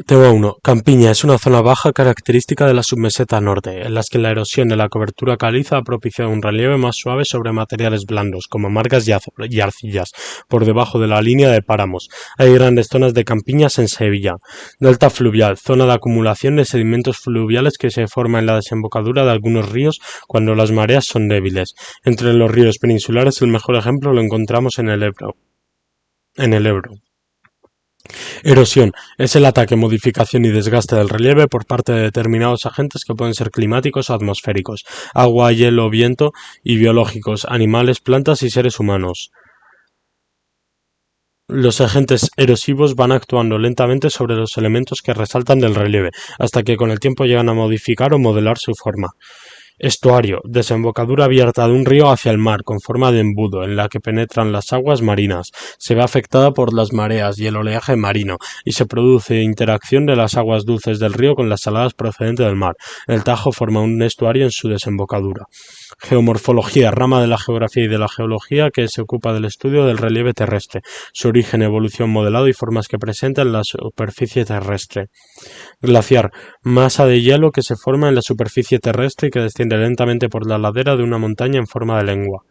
Tema 1. Campiña es una zona baja característica de la submeseta norte, en las que la erosión de la cobertura caliza ha propiciado un relieve más suave sobre materiales blandos, como margas y arcillas, por debajo de la línea de páramos. Hay grandes zonas de campiñas en Sevilla. Delta fluvial, zona de acumulación de sedimentos fluviales que se forma en la desembocadura de algunos ríos cuando las mareas son débiles. Entre los ríos peninsulares el mejor ejemplo lo encontramos en el Ebro. Erosión: es el ataque, modificación y desgaste del relieve por parte de determinados agentes que pueden ser climáticos o atmosféricos, agua, hielo, viento, y biológicos, animales, plantas y seres humanos. Los agentes erosivos van actuando lentamente sobre los elementos que resaltan del relieve, hasta que con el tiempo llegan a modificar o modelar su forma. Estuario: desembocadura abierta de un río hacia el mar, con forma de embudo, en la que penetran las aguas marinas. Se ve afectada por las mareas y el oleaje marino, y se produce interacción de las aguas dulces del río con las saladas procedentes del mar. El Tajo forma un estuario en su desembocadura. Geomorfología: rama de la geografía y de la geología que se ocupa del estudio del relieve terrestre, su origen, evolución, modelado y formas que presenta en la superficie terrestre. Glaciar: masa de hielo que se forma en la superficie terrestre y que desciende lentamente por la ladera de una montaña en forma de lengua.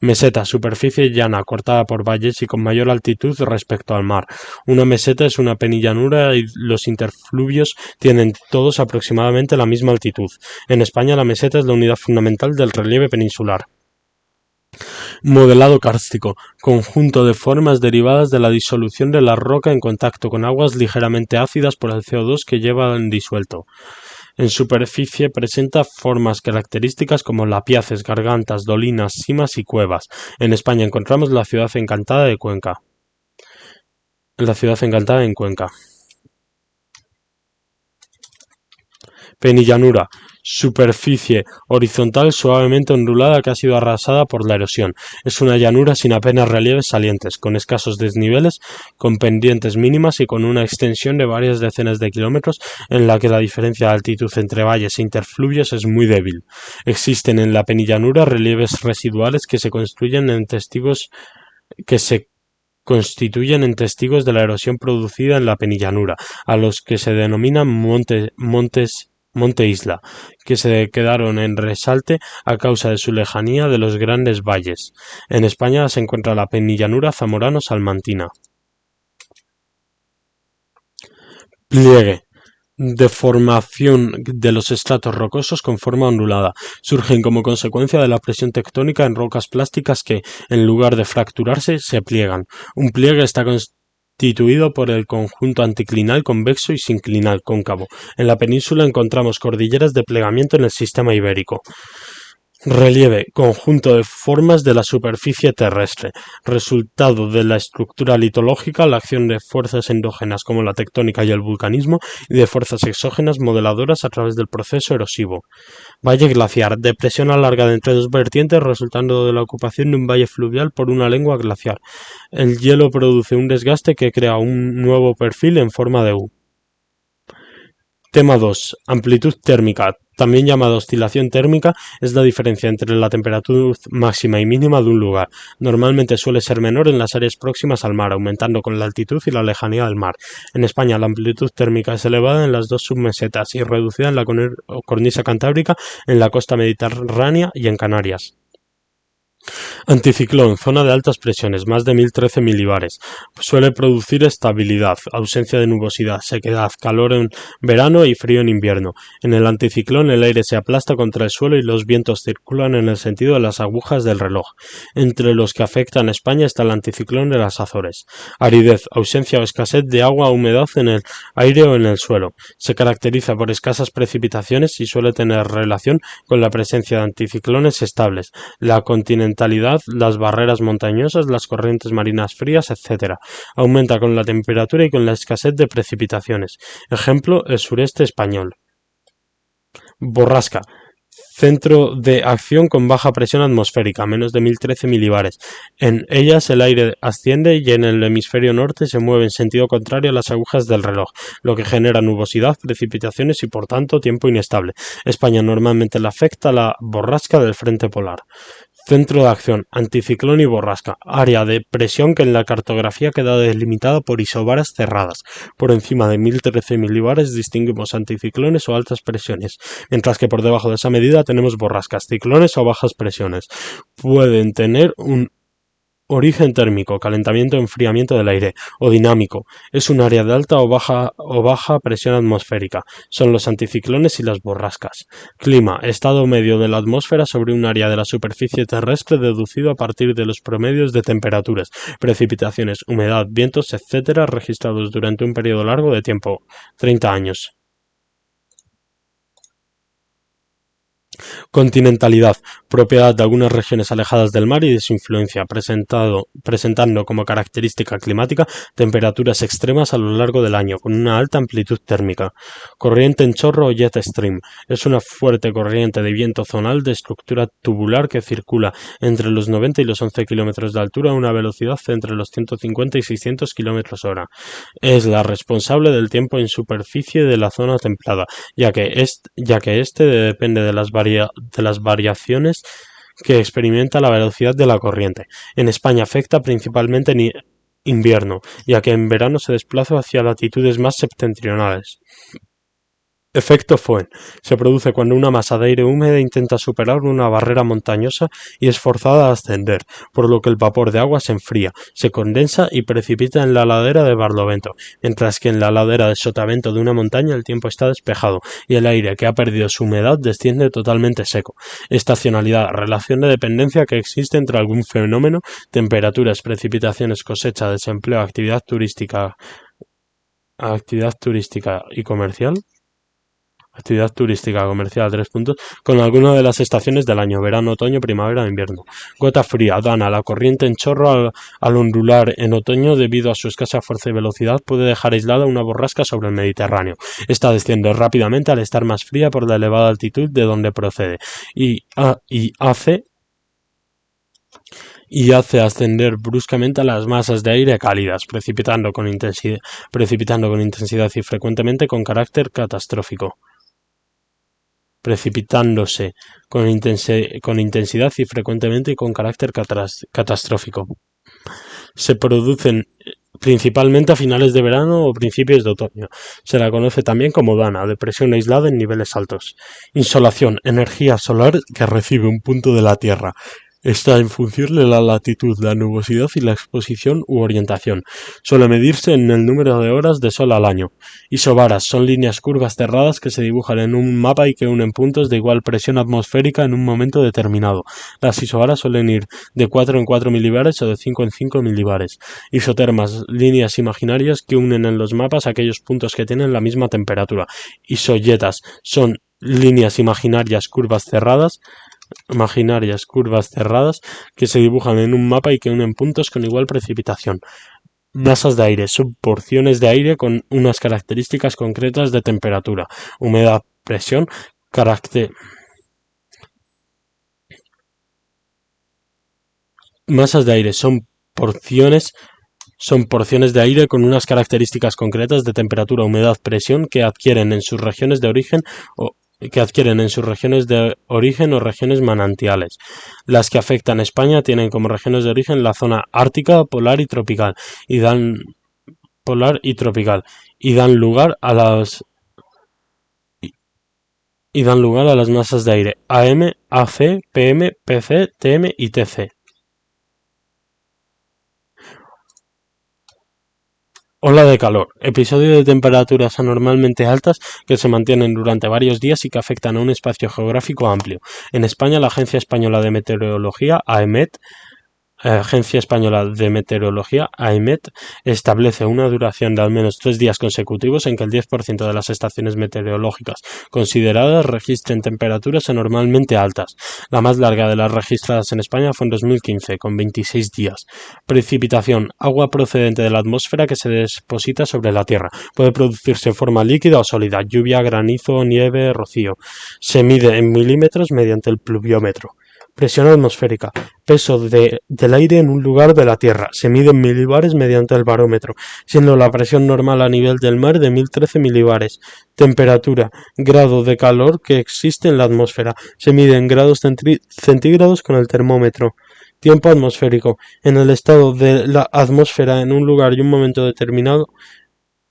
Meseta: superficie llana, cortada por valles y con mayor altitud respecto al mar. Una meseta es una penillanura y los interfluvios tienen todos aproximadamente la misma altitud. En España la meseta es la unidad fundamental del relieve peninsular. Modelado kárstico: conjunto de formas derivadas de la disolución de la roca en contacto con aguas ligeramente ácidas por el CO2 que llevan disuelto. En superficie presenta formas características como lapiaces, gargantas, dolinas, simas y cuevas. En España encontramos la ciudad encantada de Cuenca. Penillanura: superficie horizontal suavemente ondulada que ha sido arrasada por la erosión. Es una llanura sin apenas relieves salientes, con escasos desniveles, con pendientes mínimas y con una extensión de varias decenas de kilómetros en la que la diferencia de altitud entre valles e interfluvios es muy débil. Existen en la penillanura relieves residuales que se constituyen en testigos de la erosión producida en la penillanura, a los que se denominan monte-isla, que se quedaron en resalte a causa de su lejanía de los grandes valles. En España se encuentra la penillanura zamorano-salmantina. Pliegue: deformación de los estratos rocosos con forma ondulada. Surgen como consecuencia de la presión tectónica en rocas plásticas que, en lugar de fracturarse, se pliegan. Un pliegue está constituido por el conjunto anticlinal convexo y sinclinal cóncavo. En la península encontramos cordilleras de plegamiento en el sistema ibérico. Relieve: conjunto de formas de la superficie terrestre, resultado de la estructura litológica, la acción de fuerzas endógenas como la tectónica y el vulcanismo, y de fuerzas exógenas modeladoras a través del proceso erosivo. Valle glaciar: depresión alargada entre dos vertientes resultando de la ocupación de un valle fluvial por una lengua glaciar. El hielo produce un desgaste que crea un nuevo perfil en forma de U. Tema 2. Amplitud térmica, también llamada oscilación térmica, es la diferencia entre la temperatura máxima y mínima de un lugar. Normalmente suele ser menor en las áreas próximas al mar, aumentando con la altitud y la lejanía del mar. En España la amplitud térmica es elevada en las dos submesetas y reducida en la cornisa cantábrica, en la costa mediterránea y en Canarias. Anticiclón: zona de altas presiones, más de 1013 milibares. Suele producir estabilidad, ausencia de nubosidad, sequedad, calor en verano y frío en invierno. En el anticiclón el aire se aplasta contra el suelo y los vientos circulan en el sentido de las agujas del reloj. Entre los que afectan a España está el anticiclón de las Azores. Aridez: ausencia o escasez de agua o humedad en el aire o en el suelo. Se caracteriza por escasas precipitaciones y suele tener relación con la presencia de anticiclones estables, la continentalidad, las barreras montañosas, las corrientes marinas frías, etc. Aumenta con la temperatura y con la escasez de precipitaciones. Ejemplo, el sureste español. Borrasca: centro de acción con baja presión atmosférica, menos de 1013 milibares. En ellas el aire asciende y en el hemisferio norte se mueve en sentido contrario a las agujas del reloj, lo que genera nubosidad, precipitaciones y por tanto tiempo inestable. España normalmente le afecta la borrasca del frente polar. Centro de acción, anticiclón y borrasca. Área de presión que en la cartografía queda delimitada por isobaras cerradas. Por encima de 1013 milibares distinguimos anticiclones o altas presiones, mientras que por debajo de esa medida tenemos borrascas, ciclones o bajas presiones. Pueden tener un origen térmico, calentamiento o enfriamiento del aire, o dinámico. Es un área de alta o baja presión atmosférica. Son los anticiclones y las borrascas. Clima, estado medio de la atmósfera sobre un área de la superficie terrestre deducido a partir de los promedios de temperaturas, precipitaciones, humedad, vientos, etc., registrados durante un periodo largo de tiempo, 30 años. Continentalidad, propiedad de algunas regiones alejadas del mar y de su influencia, presentando como característica climática temperaturas extremas a lo largo del año, con una alta amplitud térmica. Corriente en chorro o jet stream, es una fuerte corriente de viento zonal de estructura tubular que circula entre los 90 y los 11 km de altura a una velocidad entre los 150 y 600 km/h. Es la responsable del tiempo en superficie de la zona templada, ya que este depende de las variaciones que experimenta la velocidad de la corriente. En España afecta principalmente en invierno, ya que en verano se desplaza hacia latitudes más septentrionales. Efecto Foehn. Se produce cuando una masa de aire húmeda intenta superar una barrera montañosa y es forzada a ascender, por lo que el vapor de agua se enfría, se condensa y precipita en la ladera de Barlovento, mientras que en la ladera de Sotavento de una montaña el tiempo está despejado y el aire que ha perdido su humedad desciende totalmente seco. Estacionalidad, relación de dependencia que existe entre algún fenómeno, temperaturas, precipitaciones, cosecha, desempleo, actividad turística y comercial. Actividad turística comercial, 3 puntos, con alguna de las estaciones del año, verano, otoño, primavera, invierno. Gota fría, Dana, la corriente en chorro al ondular en otoño debido a su escasa fuerza y velocidad puede dejar aislada una borrasca sobre el Mediterráneo. Esta desciende rápidamente al estar más fría por la elevada altitud de donde procede y hace ascender bruscamente a las masas de aire cálidas, precipitando con intensidad y frecuentemente con carácter catastrófico. Precipitándose con intensidad y frecuentemente con carácter catastrófico. Se producen principalmente a finales de verano o principios de otoño. Se la conoce también como Dana, depresión aislada en niveles altos. Insolación, energía solar que recibe un punto de la Tierra. Está en función de la latitud, la nubosidad y la exposición u orientación. Suele medirse en el número de horas de sol al año. Isobaras son líneas curvas cerradas que se dibujan en un mapa y que unen puntos de igual presión atmosférica en un momento determinado. Las isobaras suelen ir de 4 en 4 milibares o de 5 en 5 milibares. Isotermas, líneas imaginarias que unen en los mapas aquellos puntos que tienen la misma temperatura. Isoyetas son líneas imaginarias curvas cerradas que se dibujan en un mapa y que unen puntos con igual precipitación. Masas de aire son porciones de aire con unas características concretas de temperatura, humedad, presión, Masas de aire son porciones de aire con unas características concretas de temperatura, humedad, presión que adquieren en sus regiones de origen o regiones manantiales. Las que afectan a España tienen como regiones de origen la zona ártica, polar y tropical y dan lugar a las masas de aire AM, AC, PM, PC, TM y TC. Ola de calor, episodio de temperaturas anormalmente altas que se mantienen durante varios días y que afectan a un espacio geográfico amplio. En España, la Agencia Española de Meteorología, AEMET, establece una duración de al menos 3 días consecutivos en que el 10% de las estaciones meteorológicas consideradas registren temperaturas anormalmente altas. La más larga de las registradas en España fue en 2015, con 26 días. Precipitación, agua procedente de la atmósfera que se deposita sobre la Tierra. Puede producirse en forma líquida o sólida, lluvia, granizo, nieve, rocío. Se mide en milímetros mediante el pluviómetro. Presión atmosférica. Peso del aire en un lugar de la Tierra. Se mide en milibares mediante el barómetro, siendo la presión normal a nivel del mar de 1013 milibares. Temperatura. Grado de calor que existe en la atmósfera. Se mide en grados centígrados con el termómetro. Tiempo atmosférico. En el estado de la atmósfera en un lugar y un momento determinado.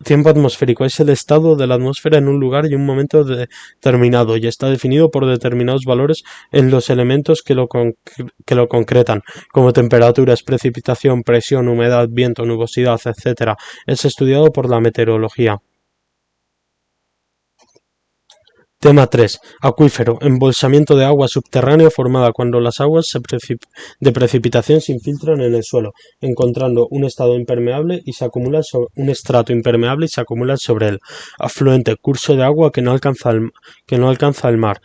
Tiempo atmosférico es el estado de la atmósfera en un lugar y un momento determinado y está definido por determinados valores en los elementos que lo concretan, como temperaturas, precipitación, presión, humedad, viento, nubosidad, etc. Es estudiado por la meteorología. Tema 3. Acuífero. Embolsamiento de agua subterránea formada cuando las aguas de precipitación se infiltran en el suelo, encontrando un estrato impermeable y se acumula sobre él. Afluente. Curso de agua que no alcanza al mar,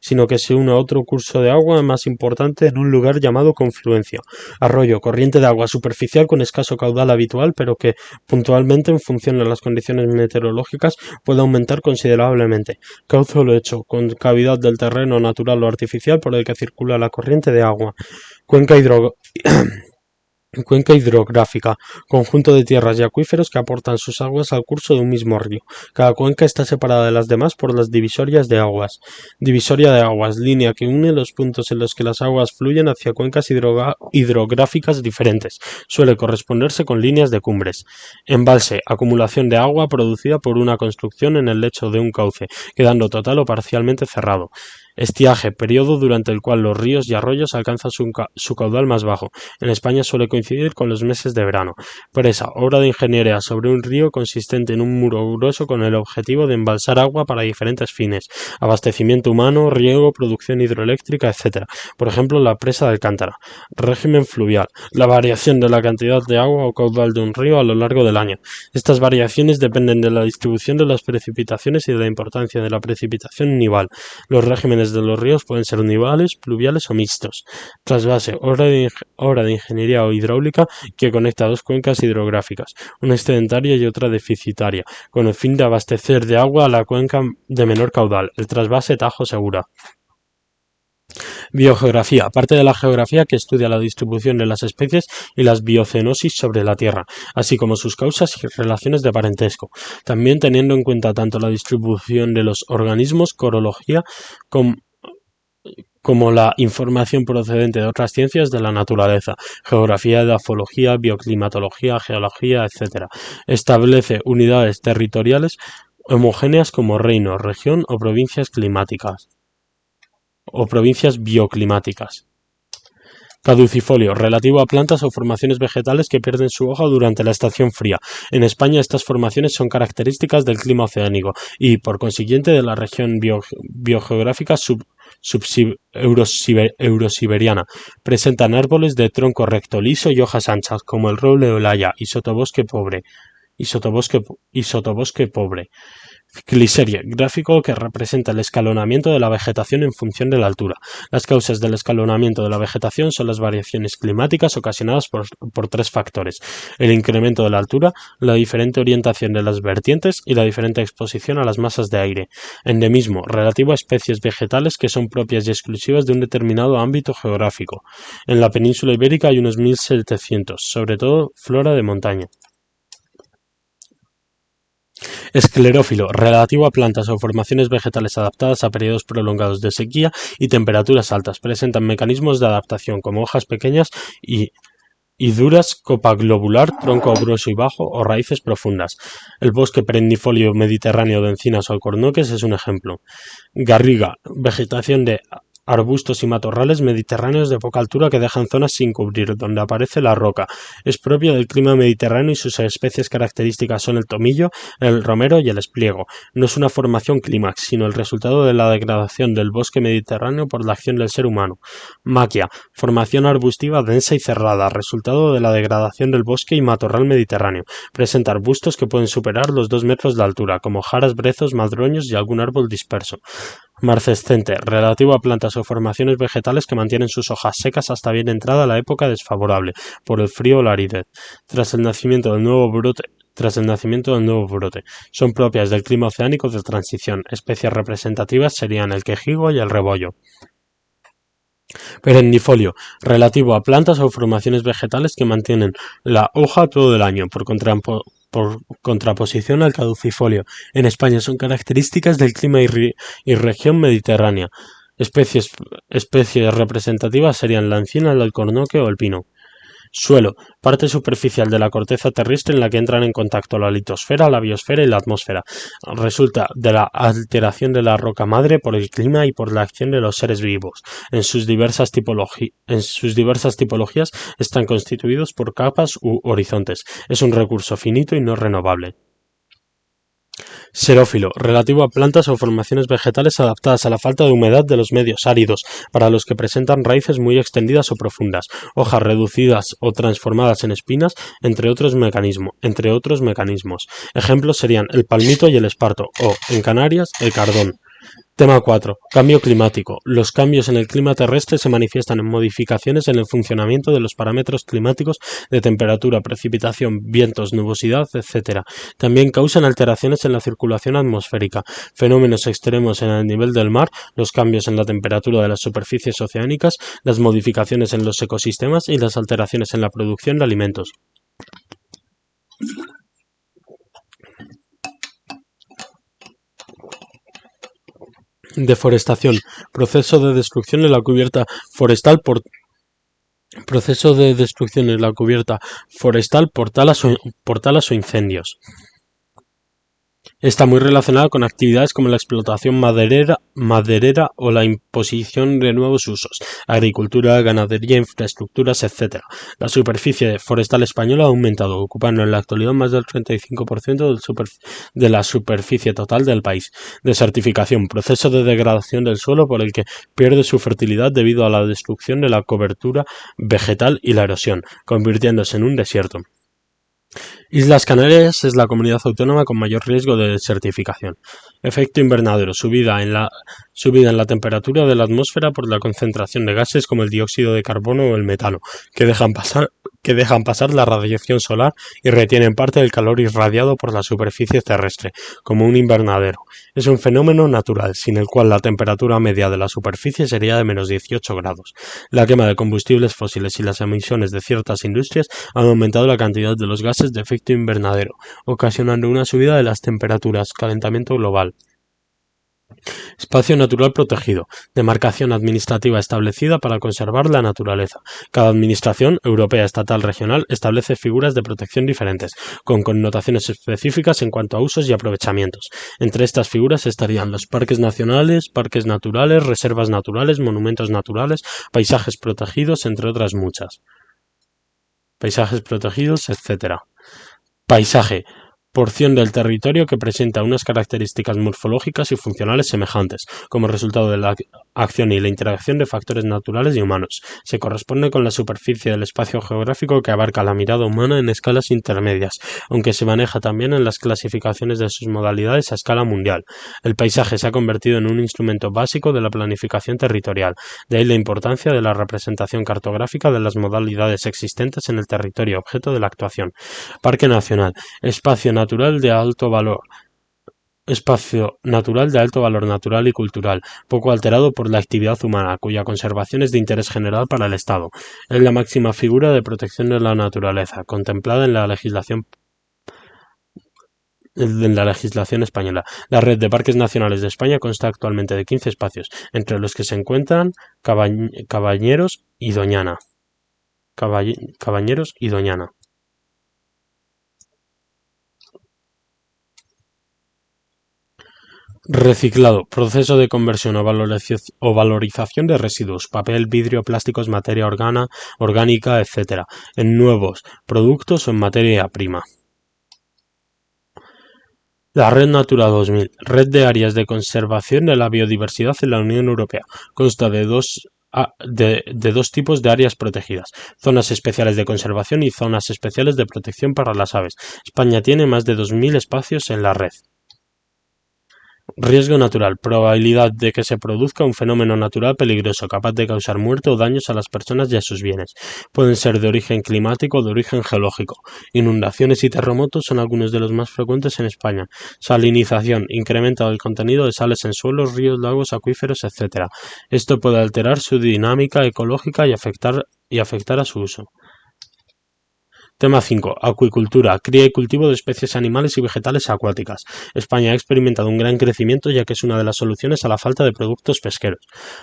sino que se une a otro curso de agua más importante en un lugar llamado confluencia. Arroyo. Corriente de agua superficial con escaso caudal habitual, pero que puntualmente, en función de las condiciones meteorológicas, puede aumentar considerablemente. Cauce o lecho, con cavidad del terreno natural o artificial por el que circula la corriente de agua. Cuenca hidrográfica, conjunto de tierras y acuíferos que aportan sus aguas al curso de un mismo río. Cada cuenca está separada de las demás por las divisorias de aguas. Divisoria de aguas, línea que une los puntos en los que las aguas fluyen hacia cuencas hidrográficas diferentes. Suele corresponderse con líneas de cumbres. Embalse, acumulación de agua producida por una construcción en el lecho de un cauce, quedando total o parcialmente cerrado. Estiaje, periodo durante el cual los ríos y arroyos alcanzan su caudal más bajo. En España suele coincidir con los meses de verano. Presa, obra de ingeniería sobre un río consistente en un muro grueso con el objetivo de embalsar agua para diferentes fines: abastecimiento humano, riego, producción hidroeléctrica, etc. Por ejemplo, la presa de Alcántara. Régimen fluvial, la variación de la cantidad de agua o caudal de un río a lo largo del año. Estas variaciones dependen de la distribución de las precipitaciones y de la importancia de la precipitación nival. Los regímenes de los ríos pueden ser nivales, pluviales o mixtos. Trasvase, obra de ingeniería o hidráulica que conecta dos cuencas hidrográficas, una excedentaria y otra deficitaria, con el fin de abastecer de agua a la cuenca de menor caudal. El trasvase Tajo-Segura. Biogeografía, parte de la geografía que estudia la distribución de las especies y las biocenosis sobre la Tierra, así como sus causas y relaciones de parentesco, también teniendo en cuenta tanto la distribución de los organismos, corología, como la información procedente de otras ciencias de la naturaleza, geografía, edafología, bioclimatología, geología, etc. Establece unidades territoriales homogéneas como reino, región o provincias climáticas o provincias bioclimáticas. Caducifolio, relativo a plantas o formaciones vegetales que pierden su hoja durante la estación fría. En España estas formaciones son características del clima oceánico y, por consiguiente, de la región biogeográfica eurosiberiana. Presentan árboles de tronco recto, liso y hojas anchas, como el roble o el haya, y sotobosque pobre. Cliserie, gráfico que representa el escalonamiento de la vegetación en función de la altura. Las causas del escalonamiento de la vegetación son las variaciones climáticas ocasionadas por tres factores: el incremento de la altura, la diferente orientación de las vertientes y la diferente exposición a las masas de aire. Endemismo, relativo a especies vegetales que son propias y exclusivas de un determinado ámbito geográfico. En la península ibérica hay unos 1700, sobre todo flora de montaña. Esclerófilo, relativo a plantas o formaciones vegetales adaptadas a periodos prolongados de sequía y temperaturas altas. Presentan mecanismos de adaptación como hojas pequeñas y duras, copa globular, tronco grueso y bajo o raíces profundas. El bosque perennifolio mediterráneo de encinas o alcornoques es un ejemplo. Garriga, vegetación de arbustos y matorrales mediterráneos de poca altura que dejan zonas sin cubrir, donde aparece la roca. Es propia del clima mediterráneo y sus especies características son el tomillo, el romero y el espliego. No es una formación clímax, sino el resultado de la degradación del bosque mediterráneo por la acción del ser humano. Maquia, formación arbustiva densa y cerrada, resultado de la degradación del bosque y matorral mediterráneo. Presenta arbustos que pueden superar los 2 metros de altura, como jaras, brezos, madroños y algún árbol disperso. Marcescente, relativo a plantas o formaciones vegetales que mantienen sus hojas secas hasta bien entrada la época desfavorable, por el frío o la aridez, tras el nacimiento del nuevo brote. Son propias del clima oceánico de transición. Especies representativas serían el quejigo y el rebollo. Perennifolio, relativo a plantas o formaciones vegetales que mantienen la hoja todo el año, por contraposición al caducifolio. En España son características del clima y región mediterránea. Especies representativas serían la encina, el alcornoque o el pino. Suelo, parte superficial de la corteza terrestre en la que entran en contacto la litosfera, la biosfera y la atmósfera. Resulta de la alteración de la roca madre por el clima y por la acción de los seres vivos. En sus diversas tipologías están constituidos por capas u horizontes. Es un recurso finito y no renovable. Xerófilo, relativo a plantas o formaciones vegetales adaptadas a la falta de humedad de los medios áridos, para los que presentan raíces muy extendidas o profundas, hojas reducidas o transformadas en espinas, entre otros mecanismos. Ejemplos serían el palmito y el esparto, o, en Canarias, el cardón. Tema 4. Cambio climático. Los cambios en el clima terrestre se manifiestan en modificaciones en el funcionamiento de los parámetros climáticos de temperatura, precipitación, vientos, nubosidad, etc. También causan alteraciones en la circulación atmosférica, fenómenos extremos en el nivel del mar, los cambios en la temperatura de las superficies oceánicas, las modificaciones en los ecosistemas y las alteraciones en la producción de alimentos. Deforestación, proceso de destrucción en la cubierta forestal por talas o incendios. Está muy relacionada con actividades como la explotación maderera o la imposición de nuevos usos, agricultura, ganadería, infraestructuras, etc. La superficie forestal española ha aumentado, ocupando en la actualidad más del 35% de la superficie total del país. Desertificación, proceso de degradación del suelo por el que pierde su fertilidad debido a la destrucción de la cobertura vegetal y la erosión, convirtiéndose en un desierto. Islas Canarias es la comunidad autónoma con mayor riesgo de desertificación. Efecto invernadero, subida en la temperatura de la atmósfera por la concentración de gases como el dióxido de carbono o el metano, que dejan pasar la radiación solar y retienen parte del calor irradiado por la superficie terrestre, como un invernadero. Es un fenómeno natural, sin el cual la temperatura media de la superficie sería de menos 18 grados. La quema de combustibles fósiles y las emisiones de ciertas industrias han aumentado la cantidad de los gases de efecto invernadero, ocasionando una subida de las temperaturas, calentamiento global. Espacio natural protegido, demarcación administrativa establecida para conservar la naturaleza. Cada administración, europea, estatal, regional, establece figuras de protección diferentes, con connotaciones específicas en cuanto a usos y aprovechamientos. Entre estas figuras estarían los parques nacionales, parques naturales, reservas naturales, monumentos naturales, paisajes protegidos, entre otras muchas. Paisajes protegidos, etc. Paisaje. Porción del territorio que presenta unas características morfológicas y funcionales semejantes, como resultado de la acción y la interacción de factores naturales y humanos. Se corresponde con la superficie del espacio geográfico que abarca la mirada humana en escalas intermedias, aunque se maneja también en las clasificaciones de sus modalidades a escala mundial. El paisaje se ha convertido en un instrumento básico de la planificación territorial, de ahí la importancia de la representación cartográfica de las modalidades existentes en el territorio objeto de la actuación. Parque nacional. Espacio natural de alto valor natural y cultural, poco alterado por la actividad humana, cuya conservación es de interés general para el Estado. Es la máxima figura de protección de la naturaleza, contemplada en la legislación española. La red de parques nacionales de España consta actualmente de 15 espacios, entre los que se encuentran Cabañeros y Doñana. Reciclado, proceso de conversión o valorización de residuos, papel, vidrio, plásticos, materia orgánica, etc., en nuevos productos o en materia prima. La Red Natura 2000, red de áreas de conservación de la biodiversidad en la Unión Europea, consta de dos tipos de áreas protegidas, zonas especiales de conservación y zonas especiales de protección para las aves. España tiene más de 2000 espacios en la red. Riesgo natural. Probabilidad de que se produzca un fenómeno natural peligroso, capaz de causar muerte o daños a las personas y a sus bienes. Pueden ser de origen climático o de origen geológico. Inundaciones y terremotos son algunos de los más frecuentes en España. Salinización. Incremento del contenido de sales en suelos, ríos, lagos, acuíferos, etc. Esto puede alterar su dinámica ecológica y afectar a su uso. Tema 5. Acuicultura. Cría y cultivo de especies animales y vegetales acuáticas. España ha experimentado un gran crecimiento ya que es una de las soluciones a la falta de productos pesqueros.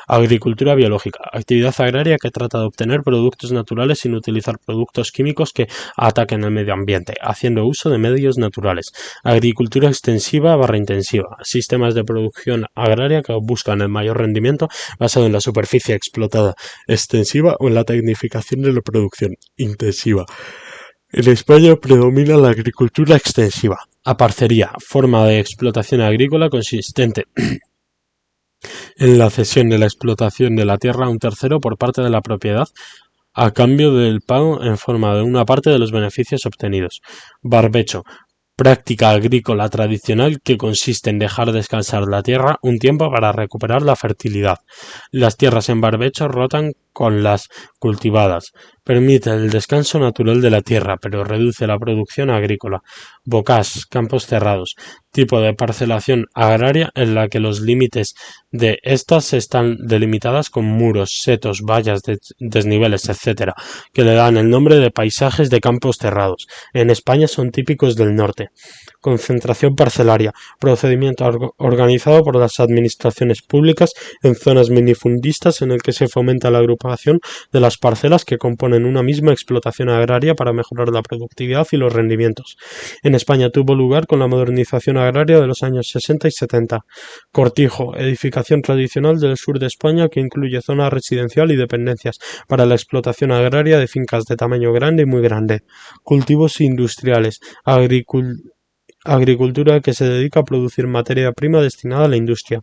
Agricultura biológica. Actividad agraria que trata de obtener productos naturales sin utilizar productos químicos que ataquen el medio ambiente, haciendo uso de medios naturales. Agricultura extensiva / intensiva. Sistemas de producción agraria que buscan el mayor rendimiento basado en la superficie explotada extensiva o en la tecnificación de la producción intensiva. En España predomina la agricultura extensiva. Aparcería, forma de explotación agrícola consistente en la cesión de la explotación de la tierra a un tercero por parte de la propiedad a cambio del pago en forma de una parte de los beneficios obtenidos. Barbecho, práctica agrícola tradicional que consiste en dejar descansar la tierra un tiempo para recuperar la fertilidad. Las tierras en barbecho rotan con las cultivadas. Permite el descanso natural de la tierra, pero reduce la producción agrícola. Bocage, campos cerrados. Tipo de parcelación agraria en la que los límites de estas están delimitadas con muros, setos, vallas, desniveles, etc., que le dan el nombre de paisajes de campos cerrados. En España son típicos del norte. Concentración parcelaria, procedimiento organizado por las administraciones públicas en zonas minifundistas en el que se fomenta la agrupación de las parcelas que componen una misma explotación agraria para mejorar la productividad y los rendimientos. En España tuvo lugar con la modernización agraria de los años 60 y 70. Cortijo, edificación tradicional del sur de España que incluye zona residencial y dependencias para la explotación agraria de fincas de tamaño grande y muy grande. Cultivos industriales, agricultura que se dedica a producir materia prima destinada a la industria.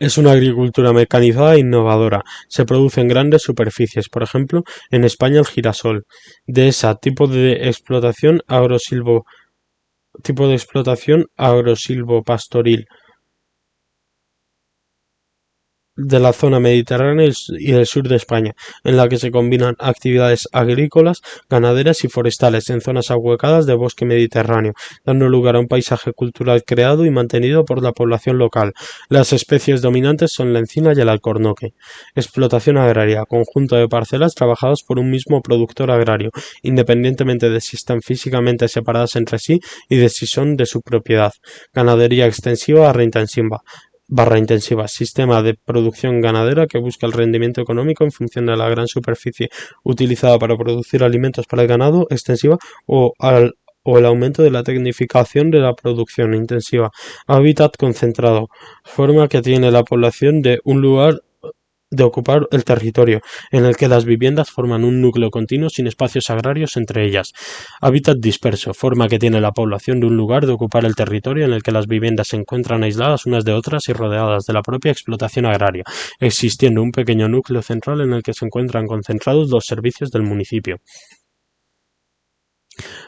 Es una agricultura mecanizada e innovadora. Se produce en grandes superficies, por ejemplo, en España el girasol. Dehesa, tipo de explotación agrosilvopastoril de la zona mediterránea y del sur de España, en la que se combinan actividades agrícolas, ganaderas y forestales en zonas ahuecadas de bosque mediterráneo, dando lugar a un paisaje cultural creado y mantenido por la población local. Las especies dominantes son la encina y el alcornoque. Explotación agraria, conjunto de parcelas trabajadas por un mismo productor agrario, independientemente de si están físicamente separadas entre sí y de si son de su propiedad. Ganadería extensiva / intensiva, sistema de producción ganadera que busca el rendimiento económico en función de la gran superficie utilizada para producir alimentos para el ganado, extensiva o el aumento de la tecnificación de la producción intensiva. Hábitat concentrado, forma que tiene la población de un lugar de ocupar el territorio, en el que las viviendas forman un núcleo continuo sin espacios agrarios entre ellas. Hábitat disperso, forma que tiene la población de un lugar de ocupar el territorio en el que las viviendas se encuentran aisladas unas de otras y rodeadas de la propia explotación agraria, existiendo un pequeño núcleo central en el que se encuentran concentrados los servicios del municipio.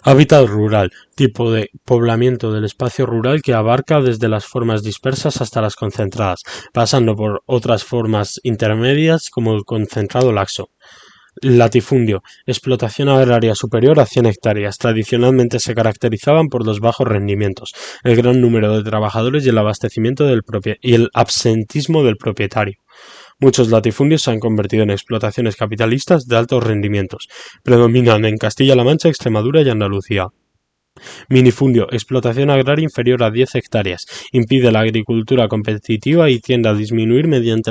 Hábitat rural, tipo de poblamiento del espacio rural que abarca desde las formas dispersas hasta las concentradas, pasando por otras formas intermedias como el concentrado laxo. Latifundio, explotación agraria superior a 100 hectáreas. Tradicionalmente se caracterizaban por los bajos rendimientos, el gran número de trabajadores y el absentismo del propietario. Muchos latifundios se han convertido en explotaciones capitalistas de altos rendimientos. Predominan en Castilla-La Mancha, Extremadura y Andalucía. Minifundio, explotación agraria inferior a 10 hectáreas. Impide la agricultura competitiva y tiende a disminuir mediante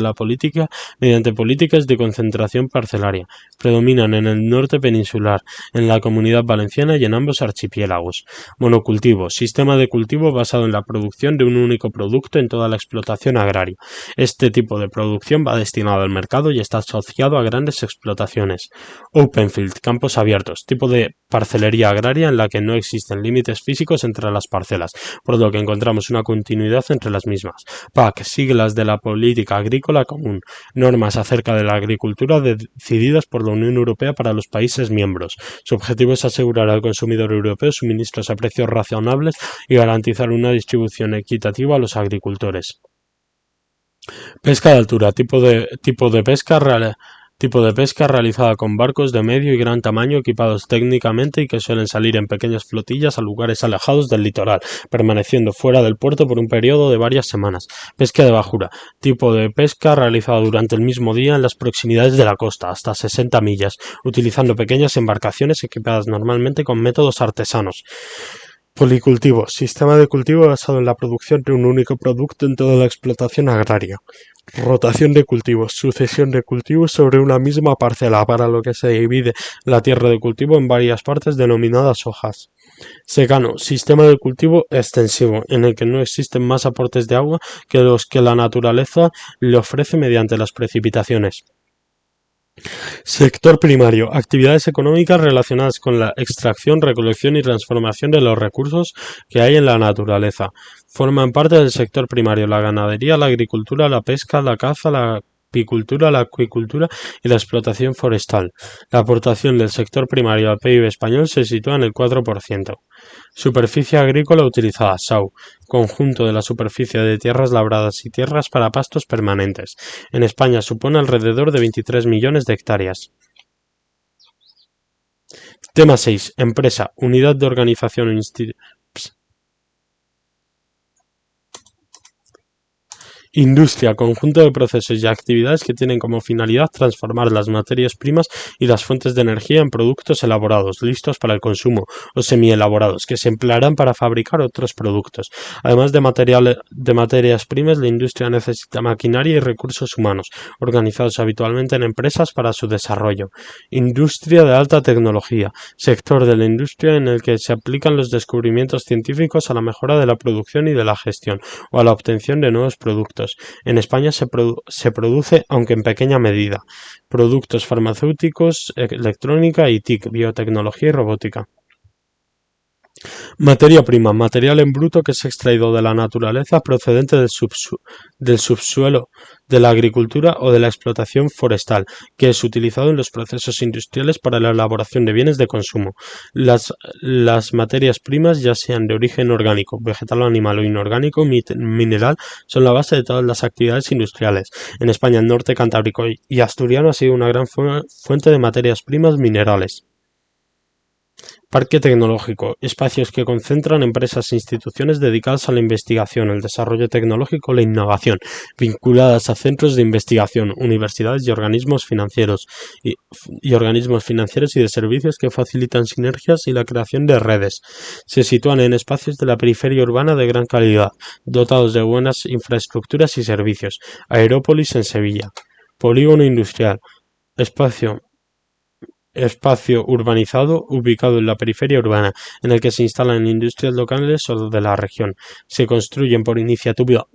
políticas de concentración parcelaria. Predominan en el norte peninsular, en la Comunidad Valenciana y en ambos archipiélagos. Monocultivo, sistema de cultivo basado en la producción de un único producto en toda la explotación agraria. Este tipo de producción va destinado al mercado y está asociado a grandes explotaciones. Open field, campos abiertos, tipo de parcelería agraria en la que no existen existen límites físicos entre las parcelas, por lo que encontramos una continuidad entre las mismas. PAC, siglas de la Política Agrícola Común, normas acerca de la agricultura decididas por la Unión Europea para los países miembros. Su objetivo es asegurar al consumidor europeo suministros a precios razonables y garantizar una distribución equitativa a los agricultores. Pesca de altura, tipo de pesca realizada con barcos de medio y gran tamaño equipados técnicamente y que suelen salir en pequeñas flotillas a lugares alejados del litoral, permaneciendo fuera del puerto por un periodo de varias semanas. Pesca de bajura, tipo de pesca realizada durante el mismo día en las proximidades de la costa, hasta 60 millas, utilizando pequeñas embarcaciones equipadas normalmente con métodos artesanos. Policultivo, sistema de cultivo basado en la producción de un único producto en toda la explotación agraria. Rotación de cultivos, sucesión de cultivos sobre una misma parcela, para lo que se divide la tierra de cultivo en varias partes denominadas hojas. Secano, sistema de cultivo extensivo, en el que no existen más aportes de agua que los que la naturaleza le ofrece mediante las precipitaciones. Sector primario, actividades económicas relacionadas con la extracción, recolección y transformación de los recursos que hay en la naturaleza. Forman parte del sector primario la ganadería, la agricultura, la pesca, la caza, la apicultura, la acuicultura y la explotación forestal. La aportación del sector primario al PIB español se sitúa en el 4%. Superficie agrícola utilizada, SAU, conjunto de la superficie de tierras labradas y tierras para pastos permanentes. En España supone alrededor de 23 millones de hectáreas. Tema 6. Empresa, unidad de organización Industria, conjunto de procesos y actividades que tienen como finalidad transformar las materias primas y las fuentes de energía en productos elaborados, listos para el consumo, o semielaborados, que se emplearán para fabricar otros productos. Además de materias primas, la industria necesita maquinaria y recursos humanos, organizados habitualmente en empresas para su desarrollo. Industria de alta tecnología, sector de la industria en el que se aplican los descubrimientos científicos a la mejora de la producción y de la gestión, o a la obtención de nuevos productos. En España se produce, aunque en pequeña medida, productos farmacéuticos, electrónica y TIC, biotecnología y robótica. Materia prima, material en bruto que es extraído de la naturaleza procedente del subsuelo, de la agricultura o de la explotación forestal, que es utilizado en los procesos industriales para la elaboración de bienes de consumo. Las materias primas, ya sean de origen orgánico, vegetal o animal o inorgánico, mineral, son la base de todas las actividades industriales. En España, el norte cantábrico y asturiano ha sido una gran fuente de materias primas minerales. Parque tecnológico, espacios que concentran empresas e instituciones dedicadas a la investigación, el desarrollo tecnológico y la innovación, vinculadas a centros de investigación, universidades y organismos financieros y de servicios que facilitan sinergias y la creación de redes. Se sitúan en espacios de la periferia urbana de gran calidad, dotados de buenas infraestructuras y servicios. Aerópolis en Sevilla. Polígono industrial, espacio urbanizado ubicado en la periferia urbana, en el que se instalan industrias locales o de la región. Se construyen por iniciativa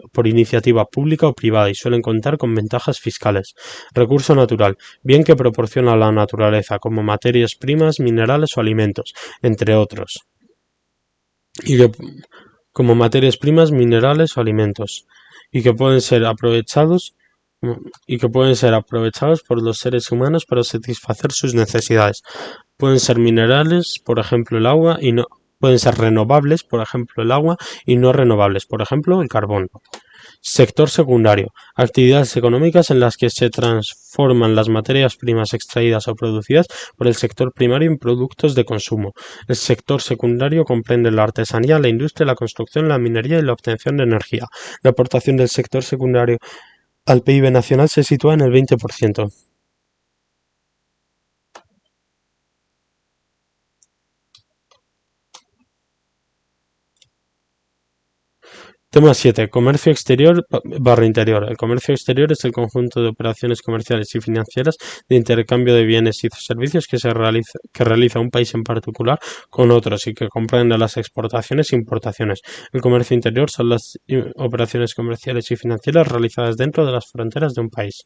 pública o privada y suelen contar con ventajas fiscales. Recurso natural, bien que proporciona la naturaleza, como materias primas, minerales o alimentos, entre otros. Y que pueden ser aprovechados por los seres humanos para satisfacer sus necesidades. Pueden ser minerales, por ejemplo el agua, pueden ser renovables, por ejemplo el agua, y no renovables, por ejemplo el carbón. Sector secundario, actividades económicas en las que se transforman las materias primas extraídas o producidas por el sector primario en productos de consumo. El sector secundario comprende la artesanía, la industria, la construcción, la minería y la obtención de energía. La aportación del sector secundario al PIB nacional se sitúa en el 20%. Tema 7. Comercio exterior / interior. El comercio exterior es el conjunto de operaciones comerciales y financieras de intercambio de bienes y servicios que realiza un país en particular con otros y que comprende las exportaciones e importaciones. El comercio interior son las operaciones comerciales y financieras realizadas dentro de las fronteras de un país.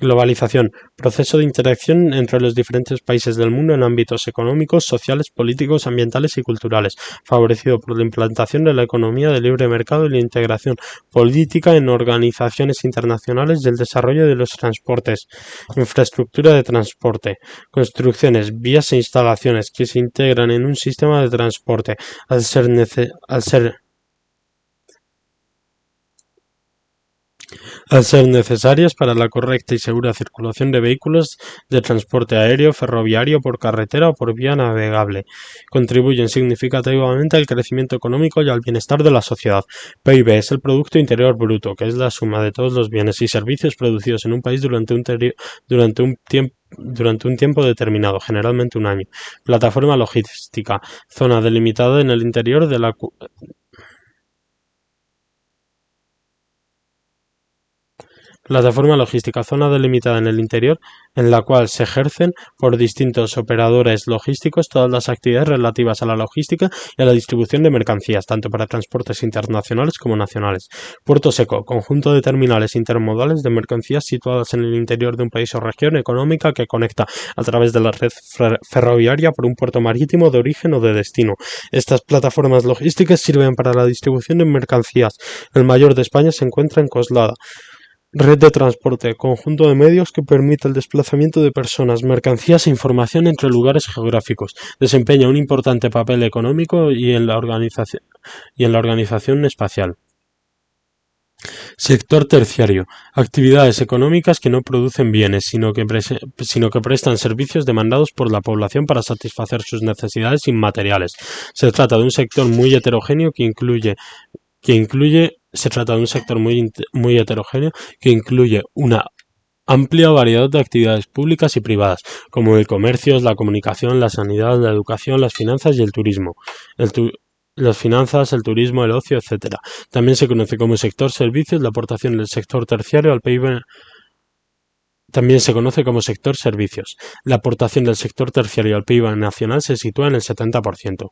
Globalización, proceso de interacción entre los diferentes países del mundo en ámbitos económicos, sociales, políticos, ambientales y culturales, favorecido por la implantación de la economía de libre mercado y la integración política en organizaciones internacionales del desarrollo de los transportes, infraestructura de transporte, construcciones, vías e instalaciones que se integran en un sistema de transporte, al ser necesarias para la correcta y segura circulación de vehículos de transporte aéreo, ferroviario, por carretera o por vía navegable. Contribuyen significativamente al crecimiento económico y al bienestar de la sociedad. PIB es el Producto Interior Bruto, que es la suma de todos los bienes y servicios producidos en un país durante un tiempo determinado, generalmente un año. Plataforma logística, zona delimitada en el interior de la Plataforma logística, zona delimitada en el interior en la cual se ejercen por distintos operadores logísticos todas las actividades relativas a la logística y a la distribución de mercancías, tanto para transportes internacionales como nacionales. Puerto seco, conjunto de terminales intermodales de mercancías situadas en el interior de un país o región económica que conecta a través de la red ferroviaria por un puerto marítimo de origen o de destino. Estas plataformas logísticas sirven para la distribución de mercancías. El mayor de España se encuentra en Coslada. Red de transporte, conjunto de medios que permite el desplazamiento de personas, mercancías e información entre lugares geográficos. Desempeña un importante papel económico y en la organización espacial. Sector terciario. Actividades económicas que no producen bienes, sino que prestan servicios demandados por la población para satisfacer sus necesidades inmateriales. Se trata de un sector muy heterogéneo que incluye una amplia variedad de actividades públicas y privadas, como el comercio, la comunicación, la sanidad, la educación, las finanzas y el turismo. Las finanzas, el turismo, el ocio, etc. También se conoce como sector servicios la aportación del sector terciario al PIB. También se conoce como sector servicios. La aportación del sector terciario al PIB nacional se sitúa en el 70%.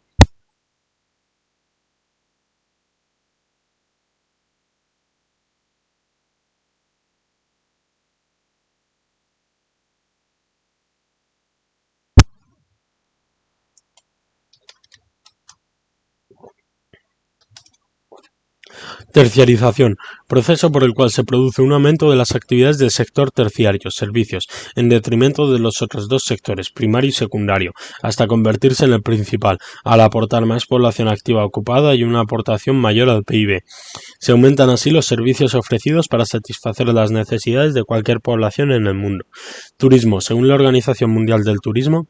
Terciarización, proceso por el cual se produce un aumento de las actividades del sector terciario, servicios, en detrimento de los otros dos sectores, primario y secundario, hasta convertirse en el principal, al aportar más población activa ocupada y una aportación mayor al PIB. Se aumentan así los servicios ofrecidos para satisfacer las necesidades de cualquier población en el mundo. Turismo, según la Organización Mundial del Turismo,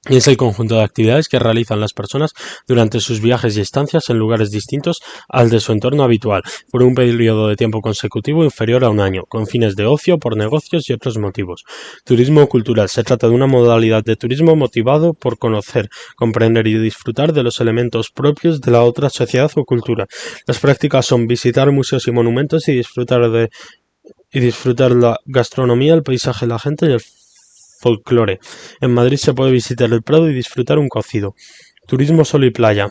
es el conjunto de actividades que realizan las personas durante sus viajes y estancias en lugares distintos al de su entorno habitual, por un periodo de tiempo consecutivo inferior a un año, con fines de ocio, por negocios y otros motivos. Turismo cultural. Se trata de una modalidad de turismo motivado por conocer, comprender y disfrutar de los elementos propios de la otra sociedad o cultura. Las prácticas son visitar museos y monumentos y disfrutar la gastronomía, el paisaje, la gente y el folclore. En Madrid se puede visitar el Prado y disfrutar un cocido. Turismo sol y playa.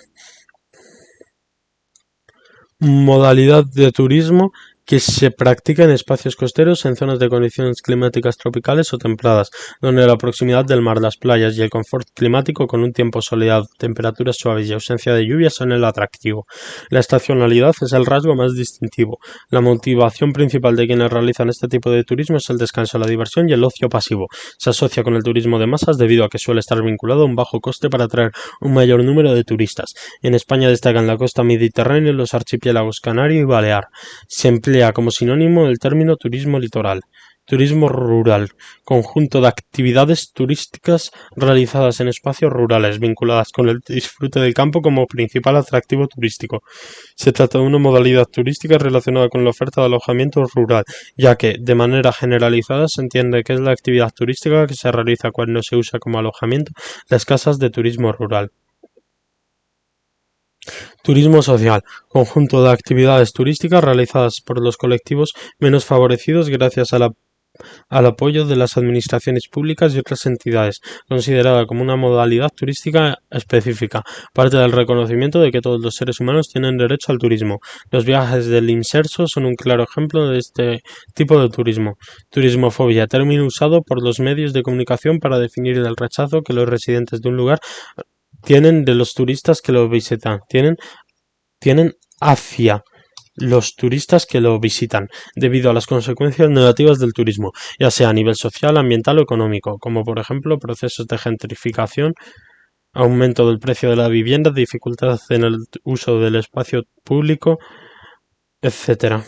Modalidad de turismo que se practica en espacios costeros en zonas de condiciones climáticas tropicales o templadas, donde la proximidad del mar, las playas y el confort climático con un tiempo soleado, temperaturas suaves y ausencia de lluvias son el atractivo. La estacionalidad es el rasgo más distintivo. La motivación principal de quienes realizan este tipo de turismo es el descanso, la diversión y el ocio pasivo. Se asocia con el turismo de masas debido a que suele estar vinculado a un bajo coste para atraer un mayor número de turistas. En España destacan la costa mediterránea y los archipiélagos canario y balear. Se emplea como sinónimo el término turismo litoral. Turismo rural, conjunto de actividades turísticas realizadas en espacios rurales vinculadas con el disfrute del campo como principal atractivo turístico. Se trata de una modalidad turística relacionada con la oferta de alojamiento rural, ya que, de manera generalizada, se entiende que es la actividad turística que se realiza cuando se usa como alojamiento las casas de turismo rural. Turismo social, conjunto de actividades turísticas realizadas por los colectivos menos favorecidos gracias a la al apoyo de las administraciones públicas y otras entidades, considerada como una modalidad turística específica, parte del reconocimiento de que todos los seres humanos tienen derecho al turismo. Los viajes del inserso son un claro ejemplo de este tipo de turismo. Turismofobia, término usado por los medios de comunicación para definir el rechazo que los residentes de un lugar tienen de los turistas que lo visitan, tienen hacia los turistas que lo visitan, debido a las consecuencias negativas del turismo, ya sea a nivel social, ambiental o económico, como por ejemplo procesos de gentrificación, aumento del precio de la vivienda, dificultad en el uso del espacio público, etc.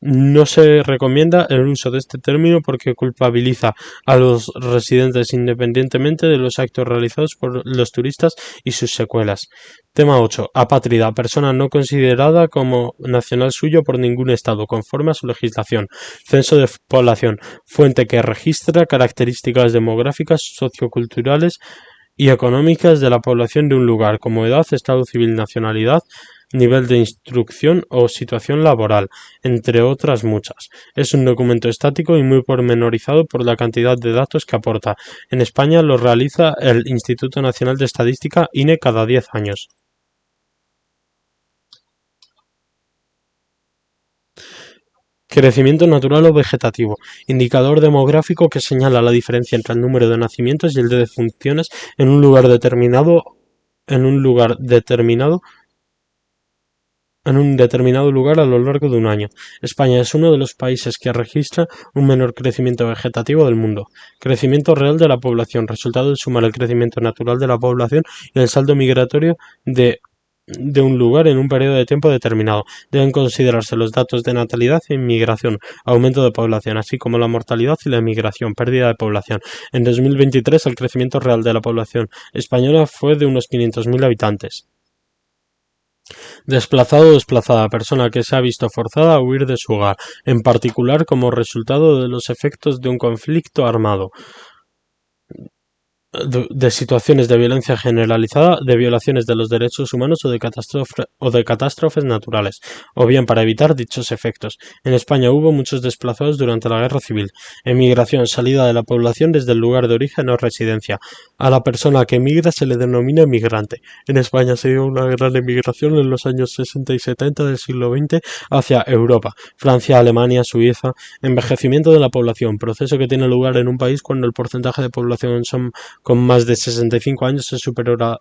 No se recomienda el uso de este término porque culpabiliza a los residentes independientemente de los actos realizados por los turistas y sus secuelas. Tema 8. Apátrida, persona no considerada como nacional suyo por ningún estado, conforme a su legislación. Censo de población, fuente que registra características demográficas, socioculturales y económicas de la población de un lugar, como edad, estado civil, nacionalidad, nivel de instrucción o situación laboral, entre otras muchas. Es un documento estático y muy pormenorizado por la cantidad de datos que aporta. En España lo realiza el Instituto Nacional de Estadística, INE, cada 10 años. Crecimiento natural o vegetativo, indicador demográfico que señala la diferencia entre el número de nacimientos y el de defunciones en un lugar determinado lugar a lo largo de un año. España es uno de los países que registra un menor crecimiento vegetativo del mundo. Crecimiento real de la población, resultado de sumar el crecimiento natural de la población y el saldo migratorio de un lugar en un periodo de tiempo determinado. Deben considerarse los datos de natalidad e inmigración, aumento de población, así como la mortalidad y la emigración, pérdida de población. En 2023 el crecimiento real de la población española fue de unos 500.000 habitantes. Desplazado o desplazada, persona que se ha visto forzada a huir de su hogar, en particular como resultado de los efectos de un conflicto armado, de situaciones de violencia generalizada, de violaciones de los derechos humanos o de catástrofes naturales, o bien para evitar dichos efectos. En España hubo muchos desplazados durante la Guerra Civil. Emigración, salida de la población desde el lugar de origen o residencia. A la persona que emigra se le denomina emigrante. En España se dio una gran emigración en los años 60 y 70 del siglo XX hacia Europa, Francia, Alemania, Suiza. Envejecimiento de la población, proceso que tiene lugar en un país cuando el porcentaje de población con más de 65 años es superior al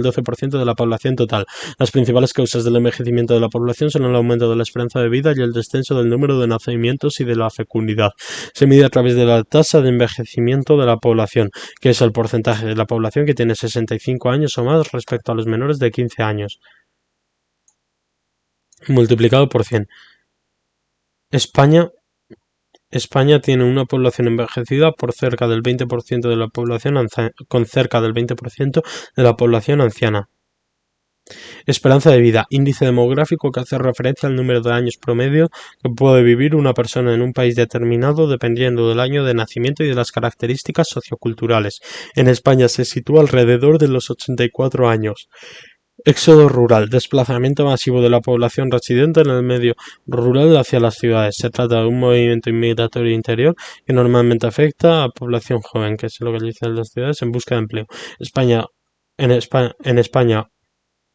12% de la población total. Las principales causas del envejecimiento de la población son el aumento de la esperanza de vida y el descenso del número de nacimientos y de la fecundidad. Se mide a través de la tasa de envejecimiento de la población, que es el porcentaje de la población que tiene 65 años o más respecto a los menores de 15 años, multiplicado por 100. España tiene una población envejecida por cerca del 20% de la población con cerca del 20% de la población anciana. Esperanza de vida, índice demográfico que hace referencia al número de años promedio que puede vivir una persona en un país determinado dependiendo del año de nacimiento y de las características socioculturales. En España se sitúa alrededor de los 84 años. Éxodo rural, desplazamiento masivo de la población residente en el medio rural hacia las ciudades. Se trata de un movimiento inmigratorio interior que normalmente afecta a población joven, que es lo que dicen las ciudades, en busca de empleo.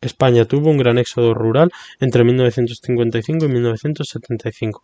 España tuvo un gran éxodo rural entre 1955 y 1975.